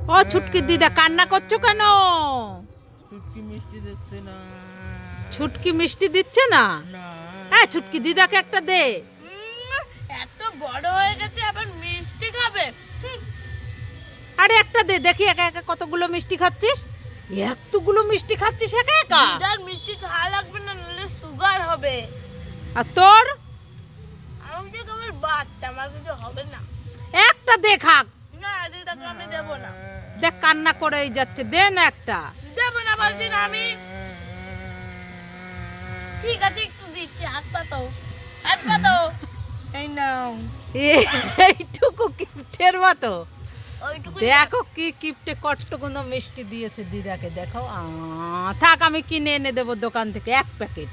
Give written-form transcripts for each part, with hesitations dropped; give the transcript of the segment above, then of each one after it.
ও ছুটকি দিদা কান্না করছো কেন? ছুটকি মিষ্টি দিচ্ছে না। ছুটকি মিষ্টি দিচ্ছে না? না। হ্যাঁ ছুটকি দিদাকে একটা দে। এত বড় হয়ে গেছে আবার মিষ্টি খাবে? আরে একটা দে, দেখি একা একা কতগুলো মিষ্টি খাচ্ছিস। এতগুলো মিষ্টি খাচ্ছিস একা একা? দিদার মিষ্টি খাওয়া লাগবে না, নাহলে সুগার হবে। আর তোর? আমি তো কেবল বাচ্চা, আমার কিছু হবে না। একটা দে খাক। না দিদাকে আমি দেবো না। দেখ কান্না করেই যাচ্ছে, দে না একটা। দেবো না বলছি না আমি। ঠিক আছে একটু দিচ্ছি, হাত পাতো, হাত পাতো। এই নাও। এইটুকু কিপ্টের মতো। ওইটুকু দেখো কি কিপ্টে কট্টগুলো মিষ্টি দিয়েছে দিদাকে, দেখো। থাক আমি কিনে এনে দেবো দোকান থেকে 1 প্যাকেট।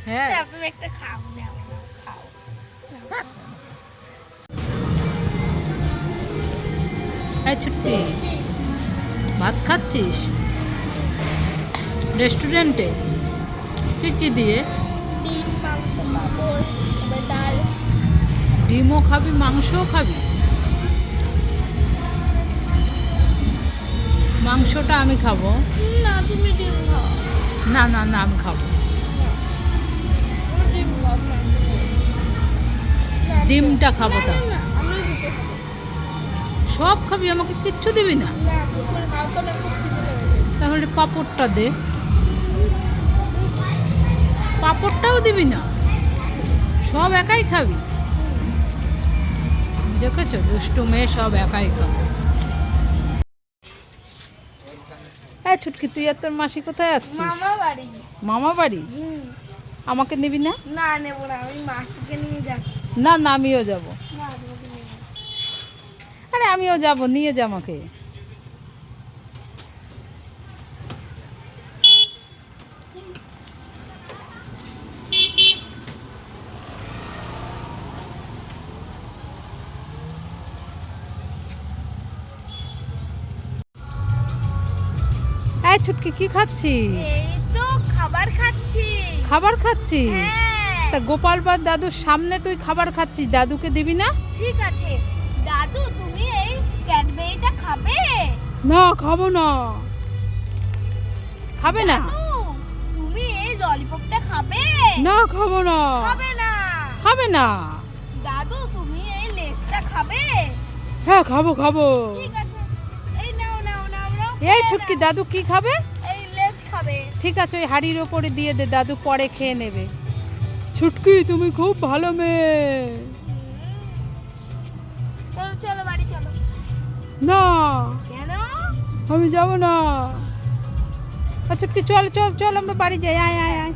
হ্যাঁ তুমি একটা খাও না, খাও। এই ছুট্টি, ভাত খাচ্ছিস রেস্টুরেন্টে? কি দিয়ে? ডিম, মাংস, পাঁপড়, তারপরে ডাল। ডিমও খাবি, মাংসও খাবি? মাংসটা আমি খাবো। না তুমি ডিম খাও। না না না আমি খাবো। তুমি ডিম খাও। ডিমটা খাবো তা। না আমি দিতে খাবো। সব খাবি, আমাকে কিচ্ছু দিবি না? না তুমি খাও তো, না খুব খিদে লেগেছে। তাহলে পাঁপড়টা দে। পাঁপড়টাও দিবি না? সব একাই খাবি? দেখেছো দুষ্টু মেয়ে, সব একাই খাবে। হ্যাঁ ছুটকি, তুই আর তোর মাসি কোথায় যাচ্ছিস? মামা বাড়ি। মামা বাড়ি? আমাকে নিবি না? না নেবো না, আমি মাসিকে নিয়ে যাচ্ছি। না না আমিও যাব। না তোমাকে নিয়ে যাবো। আরে আমিও যাব, নিয়ে যা আমাকে। এই ছুটকি কি খাচ্ছিস? এই তো খাবার খাচ্ছি। খাবার খাচ্ছিস? হ্যাঁ। তা গোপাল বা দাদুর সামনে তুই খাবার খাচ্ছিস, দাদুকে দিবি না? ঠিক আছে দাদু, তুমি এই ক্যাডবেরিটা খাবে? না খাবো না। খাবে না? দাদু, তুমি এই ললিপপটা খাবে? না খাবো না। খাবে না? খাবে না? দাদু, তুমি এই লেসটা খাবে? হ্যাঁ খাবো খাবো। ঠিক আছে, এই নাও নাও নাও নাও। এই ছুটকি, দাদু কি খাবে? এই লেস খাবে। ঠিক আছে ওই হাড়ির ওপরে দিয়ে দে, দাদু পরে খেয়ে নেবে। ছুটকি তুমি খুব ভালো মেয়ে। চলো চলো বাড়ি চলো। না কেন? আমি যাব না। ছুটকি চল চল চল, আমরা বাড়ি যাই। আয় আয় আয়।